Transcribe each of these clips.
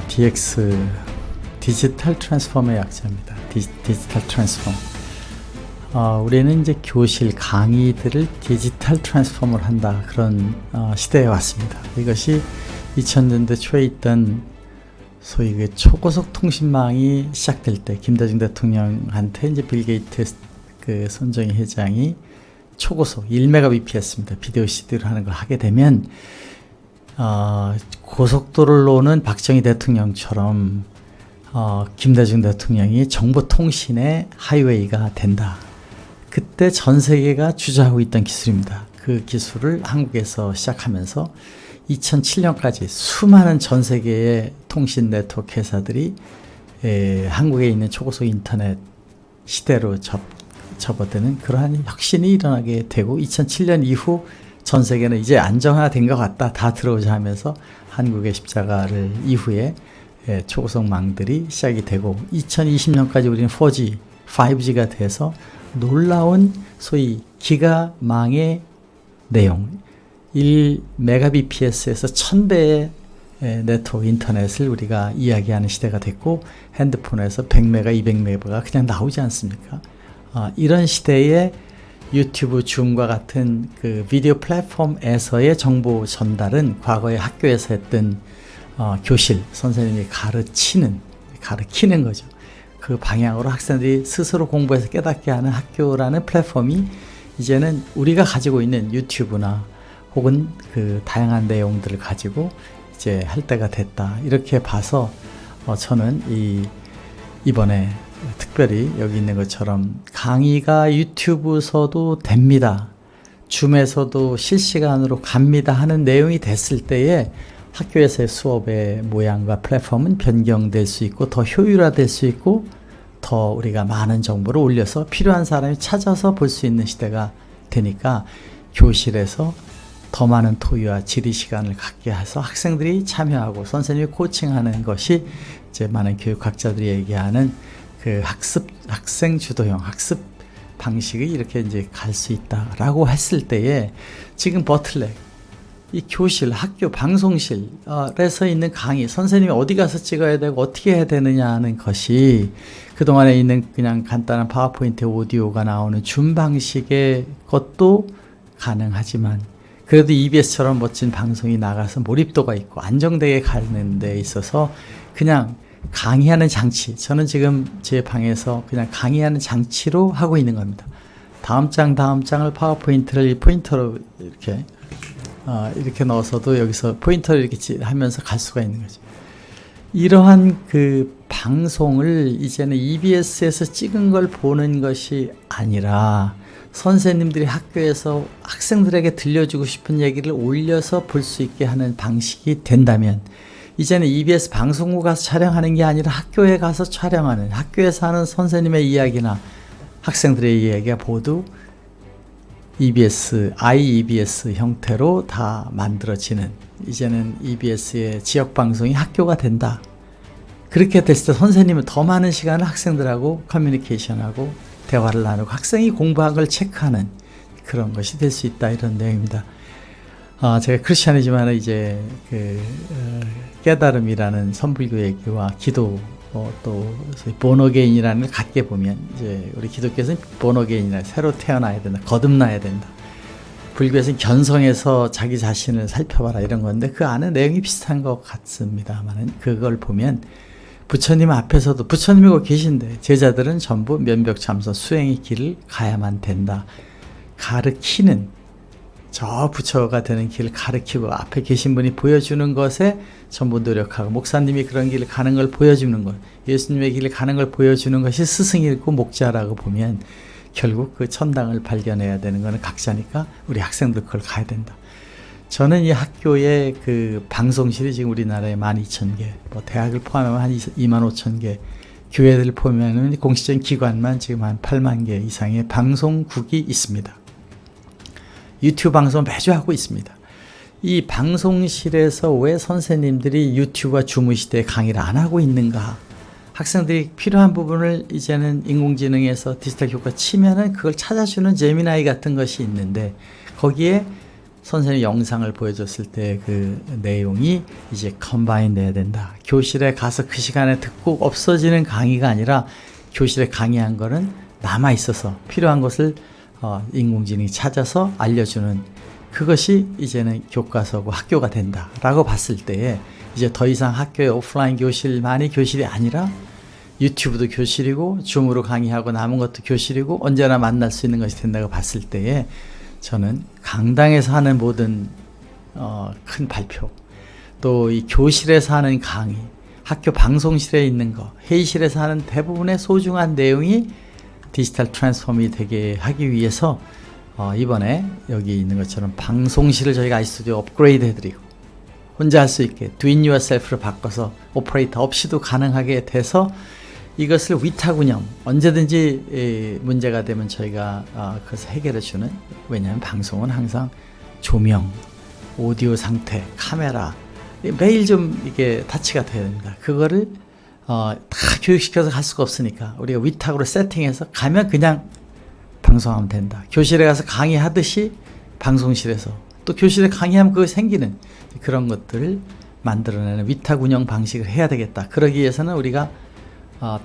DX 디지털 트랜스폼의 약자입니다. 디지털 트랜스폼. 우리는 이제 교실 강의들을 디지털 트랜스폼을 한다, 그런 시대에 왔습니다. 이것이 2000년대 초에 있던 소위 그 초고속 통신망이 시작될 때, 김대중 대통령한테 이제 빌 게이트 그 손정희 회장이 초고속 1Mbps입니다. 비디오 CD로 하는 걸 하게 되면 고속도로를 오는 박정희 대통령처럼 김대중 대통령이 정보통신의 하이웨이가 된다. 그때 전 세계가 주저하고 있던 기술입니다. 그 기술을 한국에서 시작하면서 2007년까지 수많은 전 세계의 통신 네트워크 회사들이 한국에 있는 초고속 인터넷 시대로 접어드는 그러한 혁신이 일어나게 되고, 2007년 이후 전 세계는 이제 안정화된 것 같다, 다 들어오자 하면서 한국의 십자가를 이후에 초고속망들이 시작이 되고, 2020년까지 우리는 4G, 5G가 돼서 놀라운 소위 기가망의 내용, 1Mbps에서 1000배의 네트워크 인터넷을 우리가 이야기하는 시대가 됐고, 핸드폰에서 100메가, 200메가가 그냥 나오지 않습니까? 이런 시대에 유튜브, 줌과 같은 그 비디오 플랫폼에서의 정보 전달은 과거에 학교에서 했던 교실, 선생님이 가르치는 거죠. 그 방향으로 학생들이 스스로 공부해서 깨닫게 하는 학교라는 플랫폼이 이제는 우리가 가지고 있는 유튜브나 혹은 그 다양한 내용들을 가지고 이제 할 때가 됐다, 이렇게 봐서 저는 이번에 특별히 여기 있는 것처럼 강의가 유튜브에서도 됩니다, 줌에서도 실시간으로 갑니다 하는 내용이 됐을 때에 학교에서의 수업의 모양과 플랫폼은 변경될 수 있고, 더 효율화될 수 있고, 더 우리가 많은 정보를 올려서 필요한 사람이 찾아서 볼 수 있는 시대가 되니까, 교실에서 더 많은 토의와 질의 시간을 갖게 해서 학생들이 참여하고 선생님이 코칭하는 것이 이제 많은 교육학자들이 얘기하는 그 학생 주도형 학습 방식이 이렇게 이제 갈 수 있다라고 했을 때에, 지금 버틀렉, 이 교실, 학교, 방송실에서 있는 강의, 선생님이 어디 가서 찍어야 되고 어떻게 해야 되느냐 하는 것이 그동안에 있는 그냥 간단한 파워포인트 오디오가 나오는 줌 방식의 것도 가능하지만, 그래도 EBS처럼 멋진 방송이 나가서 몰입도가 있고 안정되게 가는 데 있어서 그냥 강의하는 장치, 저는 지금 제 방에서 그냥 강의하는 장치로 하고 있는 겁니다. 다음 장을 파워포인트를 포인터로 이렇게 넣어서도 여기서 포인터를 이렇게 하면서 갈 수가 있는 거죠. 이러한 그 방송을 이제는 EBS에서 찍은 걸 보는 것이 아니라 선생님들이 학교에서 학생들에게 들려주고 싶은 얘기를 올려서 볼 수 있게 하는 방식이 된다면, 이제는 EBS 방송국 가서 촬영하는 게 아니라 학교에 가서 촬영하는, 학교에서 하는 선생님의 이야기나 학생들의 이야기가 모두 IEBS 형태로 다 만들어지는, 이제는 EBS의 지역방송이 학교가 된다. 그렇게 됐을 때 선생님은 더 많은 시간을 학생들하고 커뮤니케이션하고 대화를 나누고 학생이 공부한 걸 체크하는 그런 것이 될 수 있다, 이런 내용입니다. 제가 크리스찬이지만 이제 깨달음이라는 선불교 얘기와 기도, 또 본어게인이라는 걸 갖게 보면, 이제 우리 기독교에서는 본어게인이라 새로 태어나야 된다, 거듭나야 된다. 불교에서는 견성해서 자기 자신을 살펴봐라, 이런 건데 그 안에 내용이 비슷한 것 같습니다만, 그걸 보면 부처님 앞에서도, 부처님이 계신데 제자들은 전부 면벽참선 수행의 길을 가야만 된다, 가르치는, 저 부처가 되는 길을 가르치고 앞에 계신 분이 보여주는 것에 전부 노력하고, 목사님이 그런 길을 가는 걸 보여주는 것, 예수님의 길을 가는 걸 보여주는 것이 스승이고 목자라고 보면, 결국 그 천당을 발견해야 되는 것은 각자니까 우리 학생들 그걸 가야 된다. 저는 이 학교의 그 방송실이 지금 우리나라에 12,000개, 뭐 대학을 포함하면 한 25,000개, 교회들을 포함하면 공식적인 기관만 지금 한 8만 개 이상의 방송국이 있습니다. 유튜브 방송 매주 하고 있습니다. 이 방송실에서 왜 선생님들이 유튜브와 줌 시대에 강의를 안 하고 있는가? 학생들이 필요한 부분을 이제는 인공지능에서 디지털 효과 치면은 그걸 찾아주는 제미나이 같은 것이 있는데, 거기에 선생님 영상을 보여줬을 때 그 내용이 이제 컴바인 돼야 된다. 교실에 가서 그 시간에 듣고 없어지는 강의가 아니라 교실에 강의한 거는 남아 있어서 필요한 것을 인공지능이 찾아서 알려주는 그것이 이제는 교과서고 학교가 된다라고 봤을 때에 이제 더 이상 학교의 오프라인 교실만이 교실이 아니라 유튜브도 교실이고 줌으로 강의하고 남은 것도 교실이고 언제나 만날 수 있는 것이 된다고 봤을 때에 저는 강당에서 하는 모든 큰 발표 또 이 교실에서 하는 강의 학교 방송실에 있는 거 회의실에서 하는 대부분의 소중한 내용이 디지털 트랜스폼이 되게 하기 위해서 이번에 여기 있는 것처럼 방송실을 저희가 아이스튜디오 업그레이드 해드리고 혼자 할 수 있게 do it yourself를 바꿔서 오퍼레이터 없이도 가능하게 돼서 이것을 위탁 운영 언제든지 문제가 되면 저희가 그것을 해결해 주는 왜냐하면 방송은 항상 조명, 오디오 상태, 카메라 매일 좀 이게 터치가 돼야 됩니다. 그거를 다 교육시켜서 갈 수가 없으니까 우리가 위탁으로 세팅해서 가면 그냥 방송하면 된다. 교실에 가서 강의하듯이 방송실에서 또 교실에 강의하면 그거 생기는 그런 것들을 만들어내는 위탁 운영 방식을 해야 되겠다. 그러기 위해서는 우리가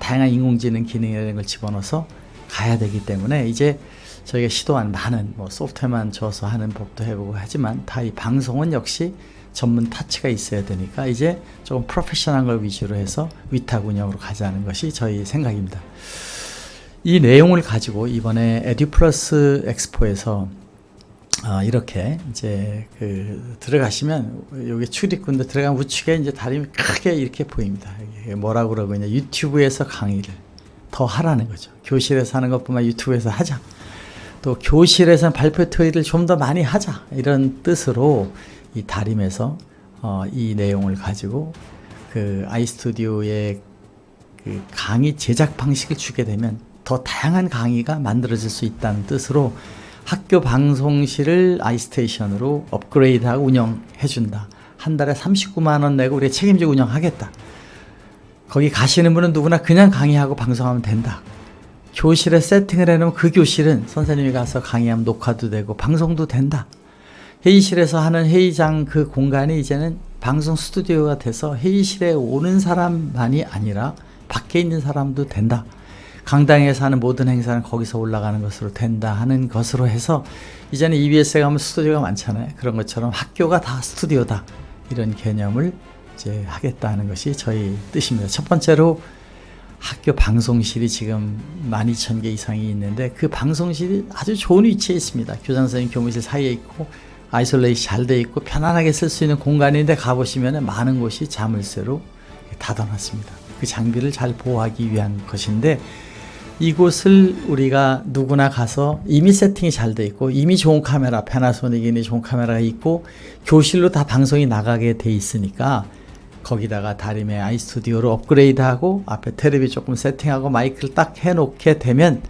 다양한 인공지능 기능이라는 걸 집어넣어서 가야 되기 때문에 이제 저희가 시도한 많은 소프트웨어만 줘서 하는 법도 해보고 하지만 다 이 방송은 역시 전문 타치가 있어야 되니까 이제 조금 프로페셔널한 걸 위주로 해서 위탁 운영으로 가자는 것이 저희 생각입니다. 이 내용을 가지고 이번에 에듀플러스 엑스포에서 이렇게 이제 들어가시면 여기 출입구인데 들어가면 우측에 이제 다림이 크게 이렇게 보입니다. 이게 뭐라고 그러고 있냐 유튜브에서 강의를 더 하라는 거죠. 교실에서 하는 것뿐만 유튜브에서 하자. 또 교실에서 발표 토의를 좀 더 많이 하자 이런 뜻으로 이 다림에서 이 내용을 가지고 그 아이스튜디오의 그 강의 제작 방식을 주게 되면 더 다양한 강의가 만들어질 수 있다는 뜻으로 학교 방송실을 아이스테이션으로 업그레이드하고 운영해준다. 한 달에 39만 원 내고 우리가 책임지고 운영하겠다. 거기 가시는 분은 누구나 그냥 강의하고 방송하면 된다. 교실에 세팅을 해놓으면 그 교실은 선생님이 가서 강의하면 녹화도 되고 방송도 된다. 회의실에서 하는 회의장 그 공간이 이제는 방송 스튜디오가 돼서 회의실에 오는 사람만이 아니라 밖에 있는 사람도 된다. 강당에서 하는 모든 행사는 거기서 올라가는 것으로 된다 하는 것으로 해서 이제는 EBS에 가면 스튜디오가 많잖아요. 그런 것처럼 학교가 다 스튜디오다. 이런 개념을 이제 하겠다는 것이 저희 뜻입니다. 첫 번째로 학교 방송실이 지금 12,000개 이상이 있는데 그 방송실이 아주 좋은 위치에 있습니다. 교장 선생님 교무실 사이에 있고 아이솔레이션 잘 돼 있고 편안하게 쓸 수 있는 공간인데 가보시면 많은 곳이 자물쇠로 닫아놨습니다. 그 장비를 잘 보호하기 위한 것인데 이곳을 우리가 누구나 가서 이미 세팅이 잘 돼 있고 이미 좋은 카메라 패나소닉이니 좋은 카메라가 있고 교실로 다 방송이 나가게 돼 있으니까 거기다가 다림의 아이스튜디오로 업그레이드하고 앞에 텔레비 조금 세팅하고 마이크를 딱 해놓게 되면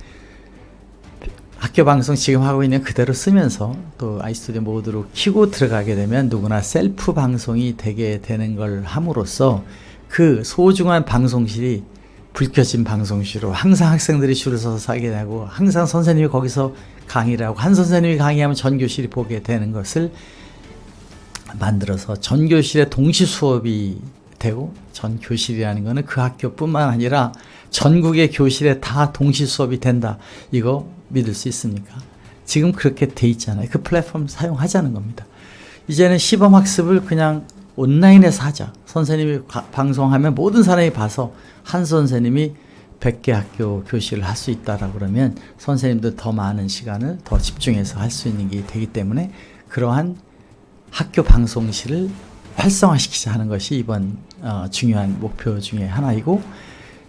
학교 방송 지금 하고 있는 그대로 쓰면서 또 아이스튜디오 모드로 켜고 들어가게 되면 누구나 셀프 방송이 되게 되는 걸 함으로써 그 소중한 방송실이 불 켜진 방송실로 항상 학생들이 줄을 서서 사게 되고 항상 선생님이 거기서 강의를 하고 한 선생님이 강의하면 전 교실이 보게 되는 것을 만들어서 전 교실에 동시 수업이 되고 전 교실이라는 것은 그 학교뿐만 아니라 전국의 교실에 다 동시 수업이 된다. 이거 믿을 수 있습니까? 지금 그렇게 돼 있잖아요. 그 플랫폼 사용하자는 겁니다. 이제는 시범학습을 그냥 온라인에서 하자. 선생님이 방송하면 모든 사람이 봐서 한 선생님이 100개 학교 교실을 할 수 있다라고 그러면 선생님도 더 많은 시간을 더 집중해서 할 수 있는 게 되기 때문에 그러한 학교 방송실을 활성화시키자 하는 것이 이번 중요한 목표 중에 하나이고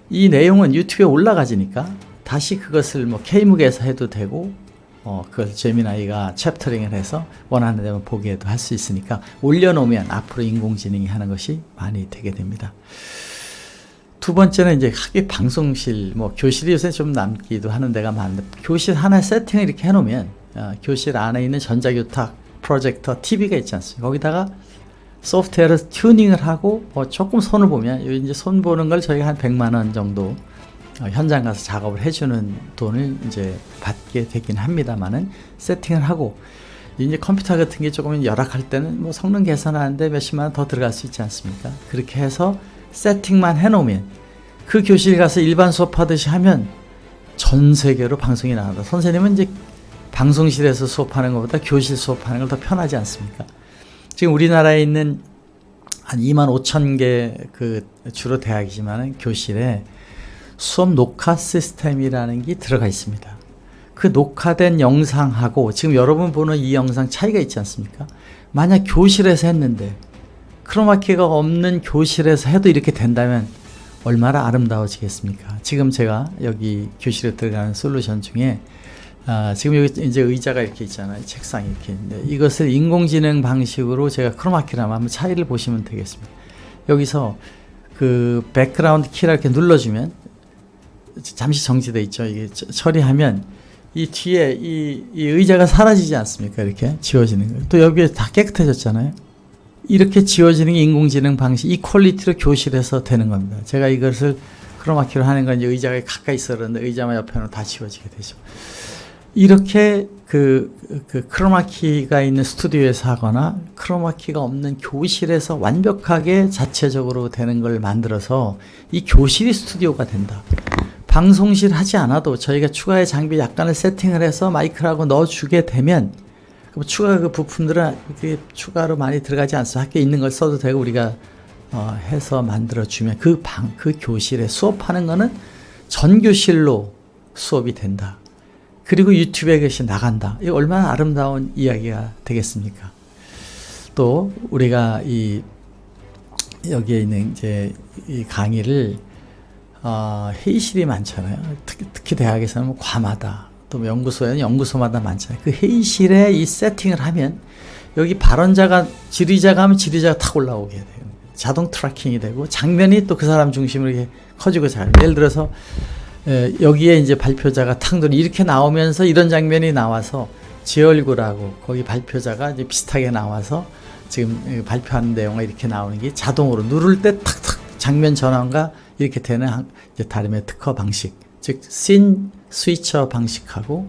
이 내용은 유튜브에 올라가지니까 다시 그것을 K묵에서 해도 되고 그걸 제미나이가 챕터링을 해서 원하는 데만 보기에도 할 수 있으니까 올려놓으면 앞으로 인공지능이 하는 것이 많이 되게 됩니다. 두 번째는 이제 학교 방송실, 교실이 요새 좀 남기도 하는 데가 많은데 교실 하나 세팅을 이렇게 해놓으면 교실 안에 있는 전자교탁, 프로젝터, TV가 있지 않습니까? 거기다가 소프트웨어를 튜닝을 하고 조금 손을 보면 이제 손 보는 걸 저희가 한 100만 원 정도 현장 가서 작업을 해주는 돈을 이제 받게 되긴 합니다만은 세팅을 하고 이제 컴퓨터 같은 게 조금 열악할 때는 뭐 성능 개선하는데 몇십만 원 더 들어갈 수 있지 않습니까? 그렇게 해서 세팅만 해놓으면 그 교실 가서 일반 수업하듯이 하면 전 세계로 방송이 나간다. 선생님은 이제 방송실에서 수업하는 것보다 교실 수업하는 걸 더 편하지 않습니까? 지금 우리나라에 있는 한 2만 5천 개 그 주로 대학이지만 교실에 수업 녹화 시스템이라는 게 들어가 있습니다. 그 녹화된 영상하고 지금 여러분 보는 이 영상 차이가 있지 않습니까? 만약 교실에서 했는데 크로마키가 없는 교실에서 해도 이렇게 된다면 얼마나 아름다워지겠습니까? 지금 제가 여기 교실에 들어가는 솔루션 중에 지금 여기 이제 의자가 이렇게 있잖아요. 책상이 이렇게 있는데 이것을 인공지능 방식으로 제가 크로마키를 하면 한번 차이를 보시면 되겠습니다. 여기서 그 백그라운드 키를 이렇게 눌러주면 잠시 정지되어 있죠. 이게 처리하면 이 뒤에 이 의자가 사라지지 않습니까? 이렇게 지워지는 거예요. 또 여기에 다 깨끗해졌잖아요. 이렇게 지워지는 게 인공지능 방식, 이 퀄리티로 교실에서 되는 겁니다. 제가 이것을 크로마키로 하는 건 이제 의자가 가까이 있어 그러는데 의자만 옆에는 다 지워지게 되죠. 이렇게 그 크로마키가 있는 스튜디오에서 하거나 크로마키가 없는 교실에서 완벽하게 자체적으로 되는 걸 만들어서 이 교실이 스튜디오가 된다. 방송실 하지 않아도 저희가 추가의 장비 약간을 세팅을 해서 마이크라고 넣어주게 되면 추가 그 부품들은 이렇게 추가로 많이 들어가지 않습니다. 학교에 있는 걸 써도 되고 우리가 해서 만들어주면 그 교실에 수업하는 거는 전 교실로 수업이 된다. 그리고 유튜브에 그것이 나간다. 이거 얼마나 아름다운 이야기가 되겠습니까? 또 우리가 여기에 있는 이제 이 강의를 회의실이 많잖아요. 특히 대학에서는 뭐 과마다 또 연구소에는 연구소마다 많잖아요. 그 회의실에 이 세팅을 하면 여기 발언자가 질의자가 하면 질의자가 탁 올라오게 돼요. 자동 트래킹이 되고 장면이 또 그 사람 중심으로 이렇게 커지고 잘. 예를 들어서 여기에 이제 발표자가 탁 이렇게 나오면서 이런 장면이 나와서 제 얼굴하고 거기 발표자가 이제 비슷하게 나와서 지금 발표하는 내용이 이렇게 나오는 게 자동으로 누를 때 탁탁 장면 전환과 이렇게 되는 이제 다름의 특허 방식, 즉 씬 스위처 방식하고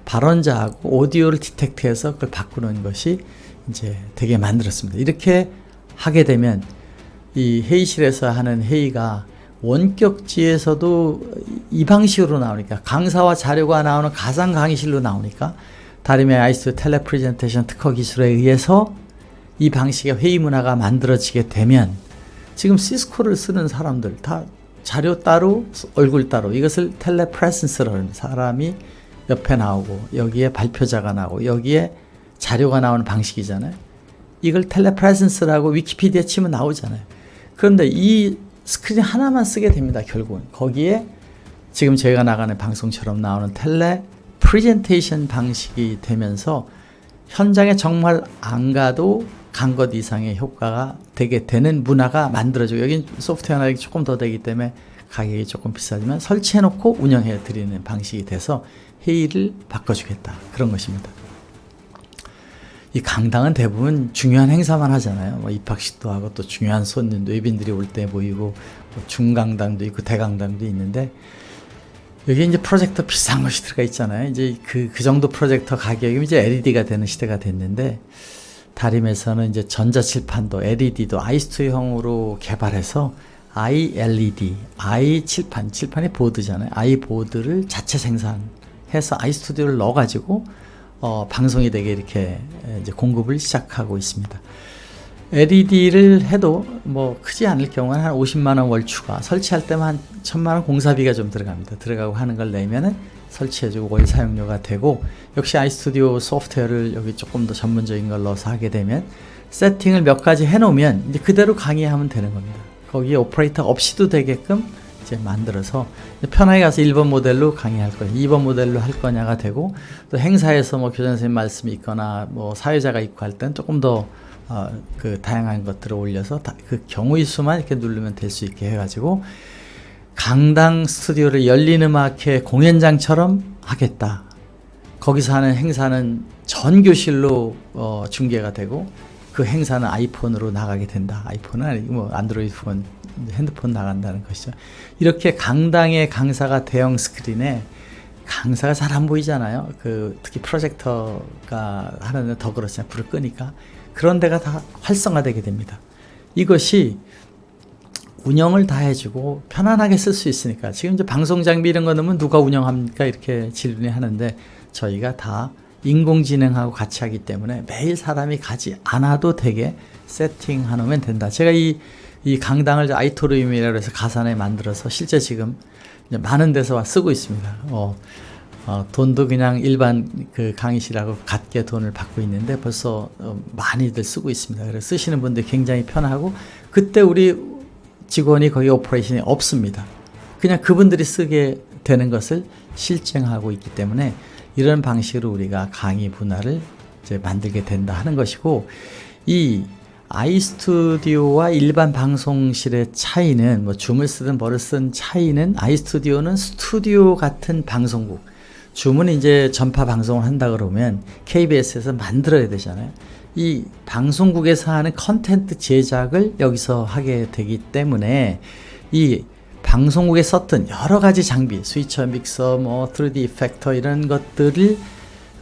발언자하고 오디오를 디텍트해서 그걸 바꾸는 것이 이제 되게 만들었습니다. 이렇게 하게 되면 이 회의실에서 하는 회의가 원격지에서도 이 방식으로 나오니까 강사와 자료가 나오는 가상 강의실로 나오니까 다름의 아이스튜디오 텔레프레젠테이션 특허 기술에 의해서 이 방식의 회의 문화가 만들어지게 되면 지금 시스코를 쓰는 사람들 다 자료 따로 얼굴 따로 이것을 텔레프레센스라고 합니다. 사람이 옆에 나오고 여기에 발표자가 나오고 여기에 자료가 나오는 방식이잖아요. 이걸 텔레프레센스라고 위키피디아에 치면 나오잖아요. 그런데 이 스크린 하나만 쓰게 됩니다. 결국은 거기에 지금 저희가 나가는 방송처럼 나오는 텔레 프레젠테이션 방식이 되면서 현장에 정말 안 가도 간 것 이상의 효과가 되게 되는 문화가 만들어지고 여긴 소프트웨어 하나 조금 더 되기 때문에 가격이 조금 비싸지만 설치해 놓고 운영해 드리는 방식이 돼서 회의를 바꿔주겠다. 그런 것입니다. 이 강당은 대부분 중요한 행사만 하잖아요. 뭐 입학식도 하고 또 중요한 손님도 외빈들이 올 때 모이고 뭐 중강당도 있고 대강당도 있는데 여기 이제 프로젝터 비싼 것이 들어가 있잖아요. 이제 그 정도 프로젝터 가격이 이제 LED가 되는 시대가 됐는데 다림에서는 이제 전자칠판도 LED도 iStu디오형으로 개발해서 iLED, 칠판이 보드잖아요. 보드를 자체 생산해서 iStudio를 넣어가지고 방송이 되게 이렇게 이제 공급을 시작하고 있습니다. LED를 해도 뭐 크지 않을 경우는 한 50만 원 월 추가, 설치할 때만 한 1000만 원 공사비가 좀 들어갑니다. 들어가고 하는 걸 내면은 설치해주고 월 사용료가 되고 역시 아이스튜디오 소프트웨어를 여기 조금 더 전문적인 걸 넣어서 하게 되면 세팅을 몇 가지 해놓으면 이제 그대로 강의하면 되는 겁니다. 거기에 오퍼레이터 없이도 되게끔 이제 만들어서 편하게 가서 1번 모델로 강의할 거냐, 2번 모델로 할 거냐가 되고 또 행사에서 뭐 교장 선생님 말씀이 있거나 뭐 사회자가 있고 할 때는 조금 더 그 다양한 것들을 올려서 그 경우의 수만 이렇게 누르면 될 수 있게 해가지고 강당 스튜디오를 열린음악회 공연장처럼 하겠다. 거기서 하는 행사는 전 교실로 중계가 되고 그 행사는 아이폰으로 나가게 된다. 아이폰은 아니고 뭐 안드로이드 폰, 핸드폰 나간다는 것이죠. 이렇게 강당의 강사가 대형 스크린에 강사가 잘 안 보이잖아요. 특히 프로젝터가 하는데 더 그렇잖아요. 불을 끄니까. 그런 데가 다 활성화되게 됩니다. 이것이 운영을 다 해주고 편안하게 쓸 수 있으니까. 지금 이제 방송 장비 이런 거 넣으면 누가 운영합니까? 이렇게 질문이 하는데 저희가 다 인공지능하고 같이 하기 때문에 매일 사람이 가지 않아도 되게 세팅해 놓으면 된다. 제가 이 강당을 아이토리움이라고 해서 가산에 만들어서 실제 지금 많은 데서 쓰고 있습니다. 돈도 그냥 일반 강의실하고 같게 돈을 받고 있는데 벌써 많이들 쓰고 있습니다. 그래서 쓰시는 분들 굉장히 편하고, 그때 우리 직원이 거기 오퍼레이션이 없습니다. 그냥 그분들이 쓰게 되는 것을 실증하고 있기 때문에 이런 방식으로 우리가 강의 문화를 이제 만들게 된다 하는 것이고, 이 아이스튜디오와 일반 방송실의 차이는, 뭐 줌을 쓰든 뭐를 쓴 차이는, 아이스튜디오는 스튜디오 같은 방송국, 줌은 이제 전파 방송을 한다 그러면 KBS에서 만들어야 되잖아요. 이 방송국에서 하는 컨텐츠 제작을 여기서 하게 되기 때문에 이 방송국에 썼던 여러 가지 장비, 스위처, 믹서, 뭐 3D 이펙터 이런 것들을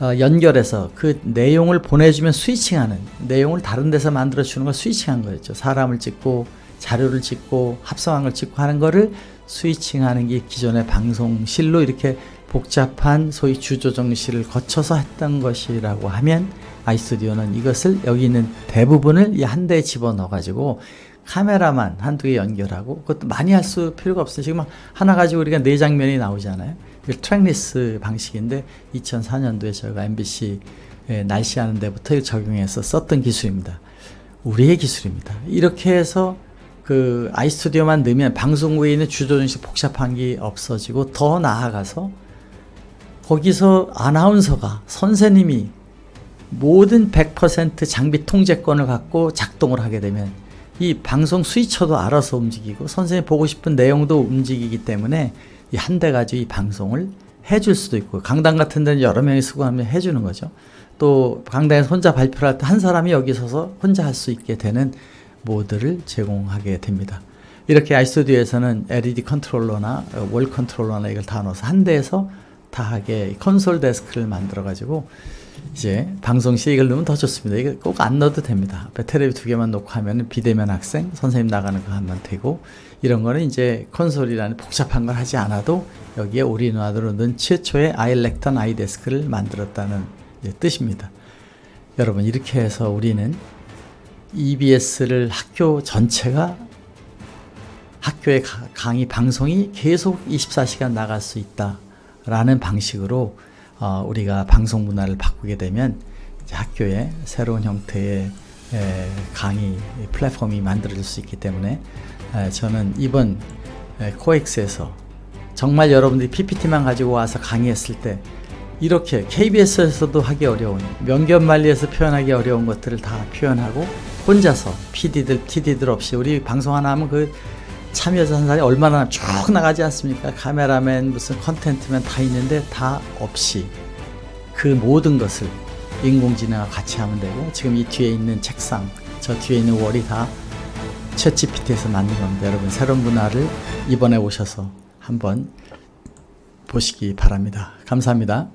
연결해서 그 내용을 보내주면 스위칭하는, 내용을 다른 데서 만들어주는 걸 스위칭한 거였죠. 사람을 찍고 자료를 찍고 합성한 걸 찍고 하는 거를 스위칭하는 게 기존의 방송실로 이렇게 복잡한 소위 주조정실을 거쳐서 했던 것이라고 하면, 아이스튜디오는 이것을 여기 있는 대부분을 이 한 대에 집어넣어 가지고 카메라만 한두 개 연결하고, 그것도 많이 할 필요가 없어요. 지금 하나 가지고 우리가 4장면이 나오잖아요. 트랙리스 방식인데 2004년도에 저희가 MBC 날씨하는 데부터 적용해서 썼던 기술입니다. 우리의 기술입니다. 이렇게 해서 그 아이스튜디오만 넣으면 방송국에 있는 주조정실 복잡한 게 없어지고, 더 나아가서 거기서 아나운서가, 선생님이 모든 100% 장비 통제권을 갖고 작동을 하게 되면 이 방송 스위처도 알아서 움직이고 선생님이 보고 싶은 내용도 움직이기 때문에 이 한 대 가지고 이 방송을 해줄 수도 있고, 강당 같은 데는 여러 명이 쓰고 하면 해주는 거죠. 또 강당에서 혼자 발표를 할 때 한 사람이 여기 서서 혼자 할 수 있게 되는 모드를 제공하게 됩니다. 이렇게 아이스튜디오에서는 LED 컨트롤러나 월 컨트롤러나 이걸 다 넣어서 한 대에서 다 하게 콘솔 데스크를 만들어 가지고, 이제 방송실에 이걸 넣으면 더 좋습니다. 이거 꼭 안 넣어도 됩니다. 텔레비 2개만 놓고 하면 비대면 학생, 선생님 나가는 거 하면 되고, 이런 거는 이제 콘솔이라는 복잡한 걸 하지 않아도 여기에 올인원으로 넣은 최초의 아이렉턴 아이데스크를 만들었다는 뜻입니다. 여러분, 이렇게 해서 우리는 EBS를 학교 전체가, 학교의 강의 방송이 계속 24시간 나갈 수 있다라는 방식으로 우리가 방송 문화를 바꾸게 되면 이제 학교에 새로운 형태의 강의 플랫폼이 만들어질 수 있기 때문에, 저는 이번 코엑스에서 정말 여러분들이 PPT만 가지고 와서 강의했을 때 이렇게 KBS에서도 하기 어려운, 명견말리에서 표현하기 어려운 것들을 다 표현하고, 혼자서 TD들 없이, 우리 방송 하나 하면 그 참여자 한 사람이 얼마나 쭉 나가지 않습니까? 카메라맨, 무슨 컨텐츠맨 다 있는데 다 없이 그 모든 것을 인공지능과 같이 하면 되고, 지금 이 뒤에 있는 책상, 저 뒤에 있는 월이 다 챗GPT에서 만든 겁니다. 여러분, 새로운 문화를 이번에 오셔서 한번 보시기 바랍니다. 감사합니다.